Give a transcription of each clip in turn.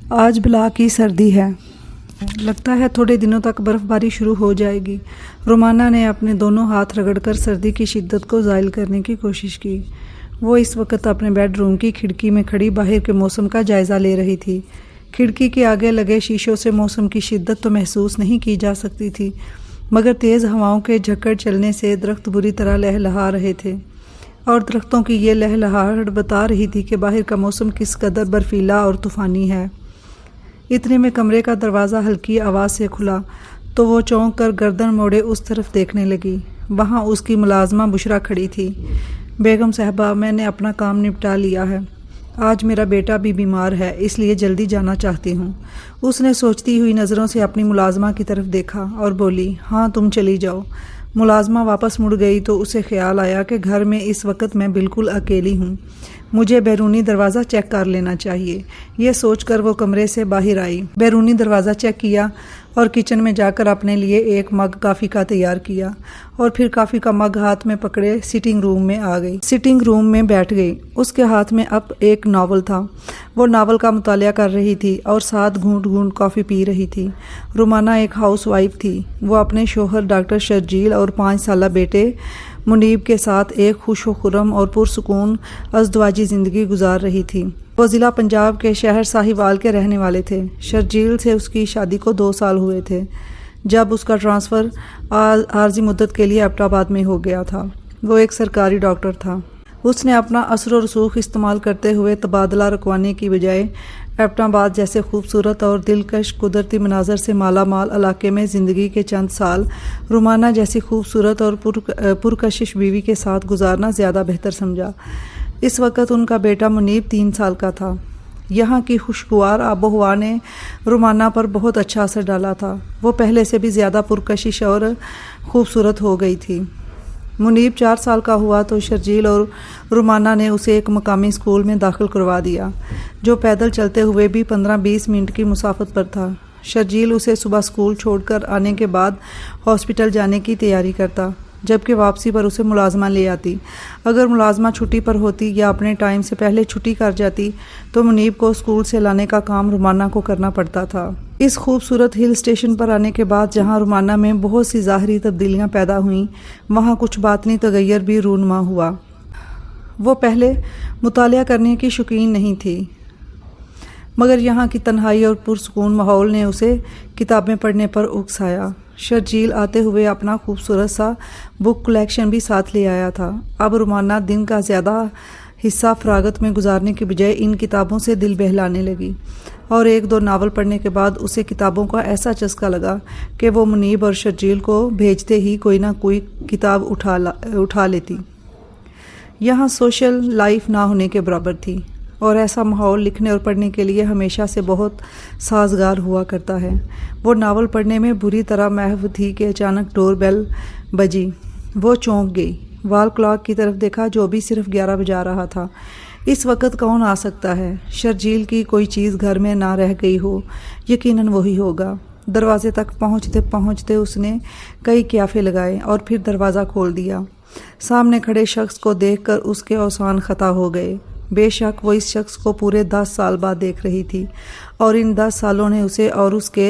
آج بلا کی سردی ہے، لگتا ہے تھوڑے دنوں تک برف باری شروع ہو جائے گی۔ رومانہ نے اپنے دونوں ہاتھ رگڑ کر سردی کی شدت کو زائل کرنے کی کوشش کی۔ وہ اس وقت اپنے بیڈ روم کی کھڑکی میں کھڑی باہر کے موسم کا جائزہ لے رہی تھی۔ کھڑکی کے آگے لگے شیشوں سے موسم کی شدت تو محسوس نہیں کی جا سکتی تھی، مگر تیز ہواؤں کے جھکڑ چلنے سے درخت بری طرح لہلہا رہے تھے، اور درختوں کی یہ لہلہاہٹ بتا رہی تھی کہ باہر کا موسم کس قدر برفیلا اور طوفانی ہے۔ اتنے میں کمرے کا دروازہ ہلکی آواز سے کھلا تو وہ چونک کر گردن موڑے اس طرف دیکھنے لگی۔ وہاں اس کی ملازمہ بشریٰ کھڑی تھی۔ بیگم صاحبہ، میں نے اپنا کام نپٹا لیا ہے، آج میرا بیٹا بھی بیمار ہے، اس لیے جلدی جانا چاہتی ہوں۔ اس نے سوچتی ہوئی نظروں سے اپنی ملازمہ کی طرف دیکھا اور بولی، ہاں تم چلی جاؤ۔ ملازمہ واپس مڑ گئی تو اسے خیال آیا کہ گھر میں اس وقت میں بالکل اکیلی ہوں، مجھے بیرونی دروازہ چیک کر لینا چاہیے۔ یہ سوچ کر وہ کمرے سے باہر آئی، بیرونی دروازہ چیک کیا اور کچن میں جا کر اپنے لیے ایک مگ کافی کا تیار کیا، اور پھر کافی کا مگ ہاتھ میں پکڑے سٹنگ روم میں آ گئی۔ سٹنگ روم میں بیٹھ گئی۔ اس کے ہاتھ میں اب ایک ناول تھا۔ وہ ناول کا مطالعہ کر رہی تھی اور ساتھ گھونٹ گھونٹ کافی پی رہی تھی۔ رومانہ ایک ہاؤس وائف تھی۔ وہ اپنے شوہر ڈاکٹر شرجیل اور 5 سالہ بیٹے منیب کے ساتھ ایک خوش و خرم اور پرسکون ازدواجی زندگی گزار رہی تھی۔ وہ ضلع پنجاب کے شہر ساہیوال کے رہنے والے تھے۔ شرجیل سے اس کی شادی کو 2 سال ہوئے تھے جب اس کا ٹرانسفر عارضی مدت کے لیے ایبٹ آباد میں ہو گیا تھا۔ وہ ایک سرکاری ڈاکٹر تھا۔ اس نے اپنا اثر و رسوخ استعمال کرتے ہوئے تبادلہ رکوانے کی بجائے ایبٹ آباد جیسے خوبصورت اور دلکش قدرتی مناظر سے مالا مال علاقے میں زندگی کے چند سال رومانہ جیسی خوبصورت اور پرکشش بیوی کے ساتھ گزارنا زیادہ بہتر سمجھا۔ اس وقت ان کا بیٹا منیب 3 سال کا تھا۔ یہاں کی خوشگوار آب و ہوا نے رومانہ پر بہت اچھا اثر ڈالا تھا۔ وہ پہلے سے بھی زیادہ پرکشش اور خوبصورت ہو گئی تھی۔ منیب 4 سال کا ہوا تو شرجیل اور رومانہ نے اسے ایک مقامی اسکول میں داخل کروا دیا، جو پیدل چلتے ہوئے بھی 15-20 منٹ کی مسافت پر تھا۔ شرجیل اسے صبح اسکول چھوڑ کر آنے کے بعد ہاسپٹل جانے کی تیاری کرتا، جبکہ واپسی پر اسے ملازمہ لے آتی۔ اگر ملازمہ چھٹی پر ہوتی یا اپنے ٹائم سے پہلے چھٹی کر جاتی تو منیب کو اسکول سے لانے کا کام رومانہ کو کرنا پڑتا تھا۔ اس خوبصورت ہل اسٹیشن پر آنے کے بعد جہاں رومانہ میں بہت سی ظاہری تبدیلیاں پیدا ہوئیں، وہاں کچھ باطنی تغیر بھی رونما ہوا۔ وہ پہلے مطالعہ کرنے کی شوقین نہیں تھی، مگر یہاں کی تنہائی اور پرسکون ماحول نے اسے کتابیں پڑھنے پر اکسایا۔ شرجیل آتے ہوئے اپنا خوبصورت سا بک کلیکشن بھی ساتھ لے آیا تھا۔ اب رومانہ دن کا زیادہ حصہ فراغت میں گزارنے کے بجائے ان کتابوں سے دل بہلانے لگی، اور 1-2 ناول پڑھنے کے بعد اسے کتابوں کا ایسا چسکا لگا کہ وہ منیب اور شرجیل کو بھیجتے ہی کوئی نہ کوئی کتاب اٹھا لیتی۔ یہاں سوشل لائف نہ ہونے کے برابر تھی، اور ایسا ماحول لکھنے اور پڑھنے کے لیے ہمیشہ سے بہت سازگار ہوا کرتا ہے۔ وہ ناول پڑھنے میں بری طرح محو تھی کہ اچانک ڈور بیل بجی۔ وہ چونک گئی، وال کلاک کی طرف دیکھا جو بھی صرف 11 بجا رہا تھا۔ اس وقت کون آ سکتا ہے؟ شرجیل کی کوئی چیز گھر میں نہ رہ گئی ہو، یقیناً وہی ہوگا۔ دروازے تک پہنچتے پہنچتے اس نے کئی قیافے لگائے اور پھر دروازہ کھول دیا۔ سامنے کھڑے شخص کو دیکھ کر اس کے اوسان خطا ہو گئے۔ بے شک وہ اس شخص کو پورے 10 سال بعد دیکھ رہی تھی، اور ان 10 سالوں نے اسے اور اس کے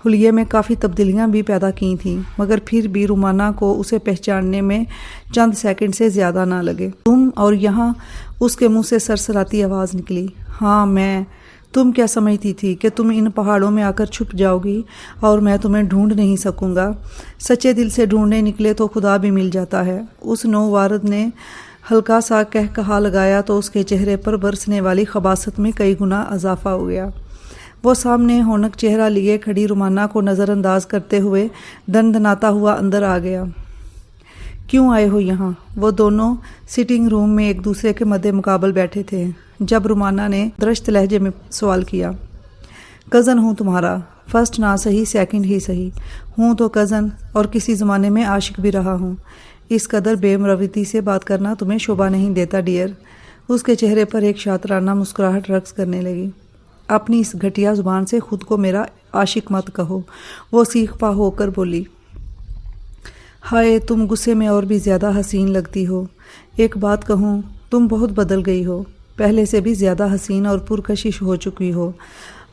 حلیے میں کافی تبدیلیاں بھی پیدا کی تھیں، مگر پھر بھی رومانہ کو اسے پہچاننے میں چند سیکنڈ سے زیادہ نہ لگے۔ تم؟ اور یہاں اس کے منہ سے سرسراتی آواز نکلی، ہاں میں۔ تم کیا سمجھتی تھی کہ تم ان پہاڑوں میں آ کر چھپ جاؤ گی اور میں تمہیں ڈھونڈ نہیں سکوں گا؟ سچے دل سے ڈھونڈنے نکلے تو خدا بھی مل جاتا ہے۔ اس نووارد نے ہلکا سا کہا لگایا تو اس کے چہرے پر برسنے والی خباثت میں کئی گنا اضافہ ہو گیا۔ وہ سامنے ہونک چہرہ لیے کھڑی رومانہ کو نظر انداز کرتے ہوئے دندناتا ہوا اندر آ گیا۔ کیوں آئے ہو یہاں؟ وہ دونوں سٹنگ روم میں ایک دوسرے کے مد مقابل بیٹھے تھے جب رومانہ نے درشت لہجے میں سوال کیا۔ کزن ہوں تمہارا، فرسٹ نہ صحیح سیکنڈ ہی صحیح، ہوں تو کزن، اور کسی زمانے میں عاشق بھی رہا ہوں۔ اس قدر بے مروتی سے بات کرنا تمہیں شوبھا نہیں دیتا ڈیئر۔ اس کے چہرے پر ایک شاطرانہ مسکراہٹ رقص کرنے لگی۔ اپنی اس گھٹیا زبان سے خود کو میرا عاشق مت کہو، وہ سیخ پا ہو کر بولی۔ ہائے، تم غصے میں اور بھی زیادہ حسین لگتی ہو۔ ایک بات کہوں، تم بہت بدل گئی ہو، پہلے سے بھی زیادہ حسین اور پرکشش ہو چکی ہو۔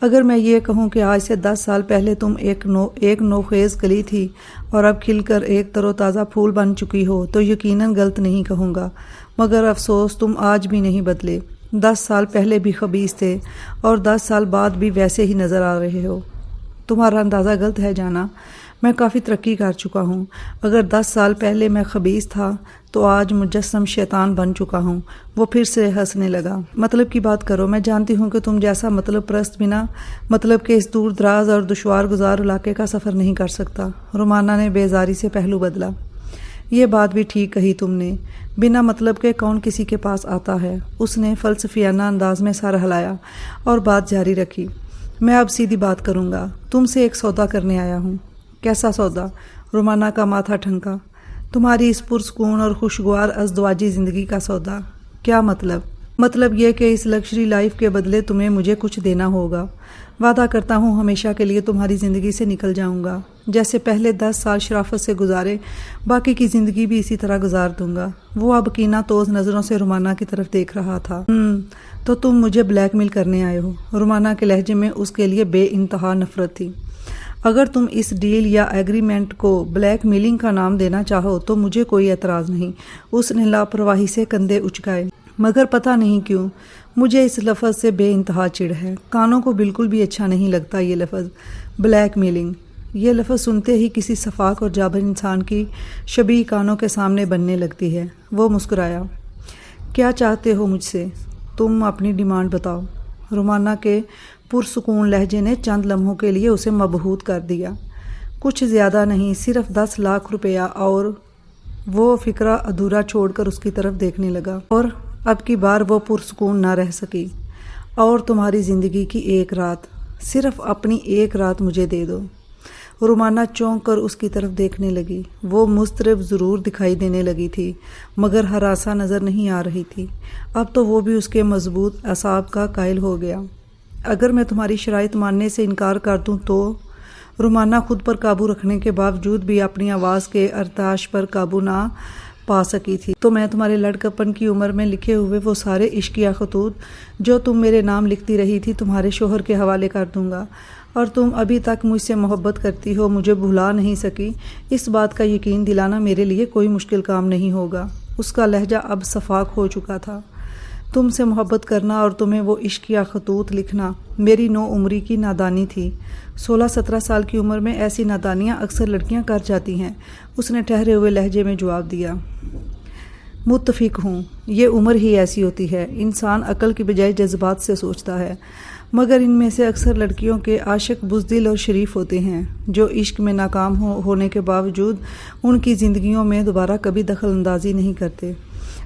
اگر میں یہ کہوں کہ آج سے 10 سال پہلے تم ایک نوخیز کلی تھی اور اب کھل کر ایک تر و تازہ پھول بن چکی ہو تو یقیناً غلط نہیں کہوں گا، مگر افسوس تم آج بھی نہیں بدلے۔ 10 سال پہلے بھی خبیث تھے اور 10 سال بعد بھی ویسے ہی نظر آ رہے ہو۔ تمہارا اندازہ غلط ہے جانا، میں کافی ترقی کر چکا ہوں۔ اگر 10 سال پہلے میں خبیث تھا تو آج مجسم شیطان بن چکا ہوں۔ وہ پھر سے ہنسنے لگا۔ مطلب کی بات کرو، میں جانتی ہوں کہ تم جیسا مطلب پرست بنا مطلب کے اس دور دراز اور دشوار گزار علاقے کا سفر نہیں کر سکتا۔ رومانہ نے بیزاری سے پہلو بدلا۔ یہ بات بھی ٹھیک کہی تم نے، بنا مطلب کے کون کسی کے پاس آتا ہے؟ اس نے فلسفیانہ انداز میں سر ہلایا اور بات جاری رکھی۔ میں اب سیدھی بات کروں گا، تم سے ایک سودا کرنے آیا ہوں۔ کیسا سودا؟ رومانہ کا ماتھا ٹھنکا۔ تمہاری اس پرسکون اور خوشگوار ازدواجی زندگی کا سودا۔ کیا مطلب؟ مطلب یہ کہ اس لگژری لائف کے بدلے تمہیں مجھے کچھ دینا ہوگا۔ وعدہ کرتا ہوں ہمیشہ کے لیے تمہاری زندگی سے نکل جاؤں گا۔ جیسے پہلے 10 سال شرافت سے گزارے، باقی کی زندگی بھی اسی طرح گزار دوں گا۔ وہ اب کینہ توز نظروں سے رومانہ کی طرف دیکھ رہا تھا۔ تو تم مجھے بلیک میل کرنے آئے ہو؟ رومانہ کے لہجے میں اس کے لیے بے انتہا نفرت تھی۔ اگر تم اس ڈیل یا ایگریمنٹ کو بلیک میلنگ کا نام دینا چاہو تو مجھے کوئی اعتراض نہیں۔ اس نے لاپرواہی سے کندھے اچکائے۔ مگر پتہ نہیں کیوں مجھے اس لفظ سے بے انتہا چڑ ہے۔ کانوں کو بالکل بھی اچھا نہیں لگتا یہ لفظ، بلیک میلنگ۔ یہ لفظ سنتے ہی کسی شفاق اور جابر انسان کی شبیہ کانوں کے سامنے بننے لگتی ہے۔ وہ مسکرایا۔ کیا چاہتے ہو مجھ سے؟ تم اپنی ڈیمانڈ بتاؤ۔ رومانہ کے پرسکون لہجے نے چند لمحوں کے لیے اسے مبہوت کر دیا۔ کچھ زیادہ نہیں، صرف 10 لاکھ روپیہ۔ اور وہ فکرہ ادھورا چھوڑ کر اس کی طرف دیکھنے لگا۔ اور اب کی بار وہ پرسکون نہ رہ سکی۔ اور تمہاری زندگی کی ایک رات، صرف اپنی ایک رات مجھے دے دو۔ رومانہ چونک کر اس کی طرف دیکھنے لگی۔ وہ مضطرب ضرور دکھائی دینے لگی تھی مگر ہراساں نظر نہیں آ رہی تھی۔ اب تو وہ بھی اس کے مضبوط اعصاب کا قائل ہو گیا۔ اگر میں تمہاری شرائط ماننے سے انکار کر دوں تو؟ رومانہ خود پر قابو رکھنے کے باوجود بھی اپنی آواز کے ارتعاش پر قابو نہ پا سکی تھی۔ تو میں تمہارے لڑکپن کی عمر میں لکھے ہوئے وہ سارے عشقیہ خطوط جو تم میرے نام لکھتی رہی تھی تمہارے شوہر کے حوالے کر دوں گا۔ اور تم ابھی تک مجھ سے محبت کرتی ہو، مجھے بھلا نہیں سکی، اس بات کا یقین دلانا میرے لیے کوئی مشکل کام نہیں ہوگا۔ اس کا لہجہ اب شفاف ہو چکا تھا۔ تم سے محبت کرنا اور تمہیں وہ عشقیہ خطوط لکھنا میری نو عمری کی نادانی تھی۔ 16-17 سال کی عمر میں ایسی نادانیاں اکثر لڑکیاں کر جاتی ہیں، اس نے ٹھہرے ہوئے لہجے میں جواب دیا۔ متفق ہوں، یہ عمر ہی ایسی ہوتی ہے، انسان عقل کی بجائے جذبات سے سوچتا ہے۔ مگر ان میں سے اکثر لڑکیوں کے عاشق بزدل اور شریف ہوتے ہیں جو عشق میں ناکام ہونے کے باوجود ان کی زندگیوں میں دوبارہ کبھی دخل اندازی نہیں کرتے۔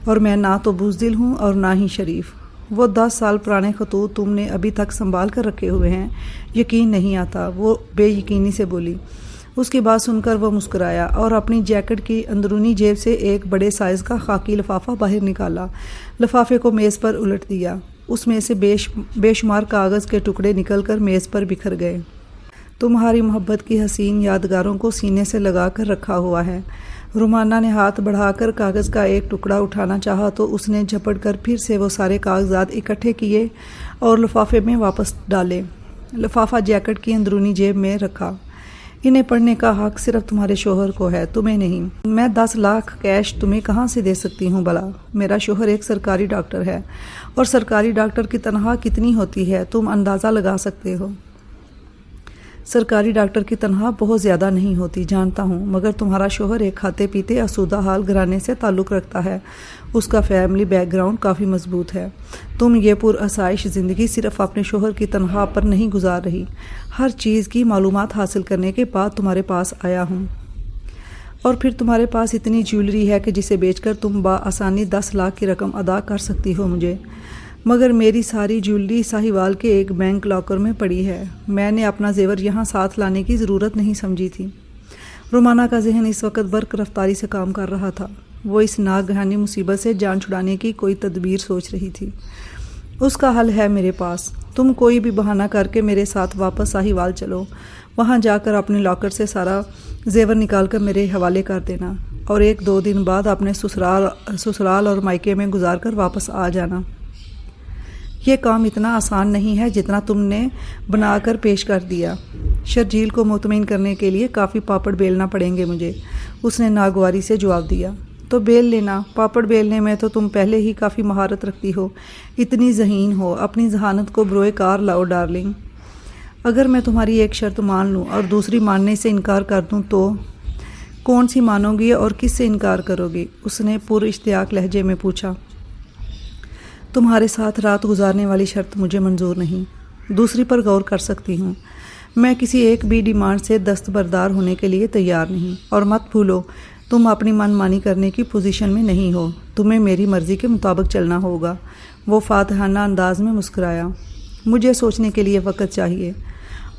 اور میں نہ تو بزدل ہوں اور نہ ہی شریف۔ وہ 10 سال پرانے خطوط تم نے ابھی تک سنبھال کر رکھے ہوئے ہیں، یقین نہیں آتا، وہ بے یقینی سے بولی۔ اس کی بات سن کر وہ مسکرایا اور اپنی جیکٹ کی اندرونی جیب سے ایک بڑے سائز کا خاکی لفافہ باہر نکالا۔ لفافے کو میز پر الٹ دیا۔ اس میں سے بے شمار کاغذ کے ٹکڑے نکل کر میز پر بکھر گئے۔ تمہاری محبت کی حسین یادگاروں کو سینے سے لگا کر رکھا ہوا ہے۔ رومانہ نے ہاتھ بڑھا کر کاغذ کا ایک ٹکڑا اٹھانا چاہا تو اس نے جھپٹ کر پھر سے وہ سارے کاغذات اکٹھے کیے اور لفافے میں واپس ڈالے۔ لفافہ جیکٹ کی اندرونی جیب میں رکھا۔ انہیں پڑھنے کا حق صرف تمہارے شوہر کو ہے، تمہیں نہیں۔ میں 10 لاکھ کیش تمہیں کہاں سے دے سکتی ہوں بلا؟ میرا شوہر ایک سرکاری ڈاکٹر ہے، اور سرکاری ڈاکٹر کی تنخواہ کتنی ہوتی ہے تم اندازہ لگا سکتے ہو۔ سرکاری ڈاکٹر کی تنخواہ بہت زیادہ نہیں ہوتی، جانتا ہوں، مگر تمہارا شوہر ایک کھاتے پیتے آسودہ حال گھرانے سے تعلق رکھتا ہے، اس کا فیملی بیک گراؤنڈ کافی مضبوط ہے۔ تم یہ پرآسائش زندگی صرف اپنے شوہر کی تنخواہ پر نہیں گزار رہی، ہر چیز کی معلومات حاصل کرنے کے بعد تمہارے پاس آیا ہوں۔ اور پھر تمہارے پاس اتنی جیولری ہے کہ جسے بیچ کر تم بآسانی 10 لاکھ کی رقم ادا کر سکتی ہو مجھے۔ مگر میری ساری جیولری ساہیوال کے ایک بینک لاکر میں پڑی ہے، میں نے اپنا زیور یہاں ساتھ لانے کی ضرورت نہیں سمجھی تھی۔ رومانہ کا ذہن اس وقت برق رفتاری سے کام کر رہا تھا۔ وہ اس ناگہانی مصیبت سے جان چھڑانے کی کوئی تدبیر سوچ رہی تھی۔ اس کا حل ہے میرے پاس، تم کوئی بھی بہانہ کر کے میرے ساتھ واپس ساہیوال چلو، وہاں جا کر اپنے لاکر سے سارا زیور نکال کر میرے حوالے کر دینا، اور 1-2 دن بعد اپنے سسرال اور مائکے میں گزار کر واپس آ جانا۔ یہ کام اتنا آسان نہیں ہے جتنا تم نے بنا کر پیش کر دیا۔ شرجیل کو مطمئن کرنے کے لیے کافی پاپڑ بیلنا پڑیں گے مجھے، اس نے ناگواری سے جواب دیا۔ تو بیل لینا، پاپڑ بیلنے میں تو تم پہلے ہی کافی مہارت رکھتی ہو، اتنی ذہین ہو، اپنی ذہانت کو بروئے کار لاؤ ڈارلنگ۔ اگر میں تمہاری ایک شرط مان لوں اور دوسری ماننے سے انکار کر دوں تو کون سی مانو گی اور کس سے انکار کرو گی؟ اس نے پر اشتیاق لہجے میں پوچھا۔ تمہارے ساتھ رات گزارنے والی شرط مجھے منظور نہیں، دوسری پر غور کر سکتی ہوں۔ میں کسی ایک بھی ڈیمانڈ سے دستبردار ہونے کے لیے تیار نہیں، اور مت بھولو تم اپنی من مانی کرنے کی پوزیشن میں نہیں ہو، تمہیں میری مرضی کے مطابق چلنا ہوگا۔ وہ فاتحانہ انداز میں مسکرایا۔ مجھے سوچنے کے لیے وقت چاہیے۔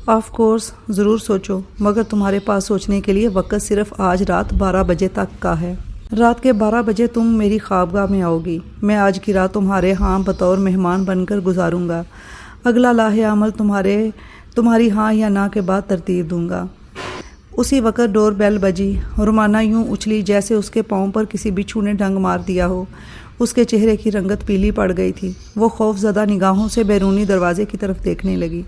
آف کورس، ضرور سوچو، مگر تمہارے پاس سوچنے کے لیے وقت صرف آج رات 12 بجے تک کا ہے۔ رات کے 12 بجے تم میری خوابگاہ میں آؤ گی۔ میں آج کی رات تمہارے ہاں بطور مہمان بن کر گزاروں گا۔ اگلا لاحِ عمل تمہاری ہاں یا نہ کے بعد ترتیب دوں گا۔ اسی وقت ڈور بیل بجی۔ رومانہ یوں اچھلی جیسے اس کے پاؤں پر کسی بچھو نے ڈنگ مار دیا ہو۔ اس کے چہرے کی رنگت پیلی پڑ گئی تھی۔ وہ خوف زدہ نگاہوں سے بیرونی دروازے کی طرف دیکھنے لگی۔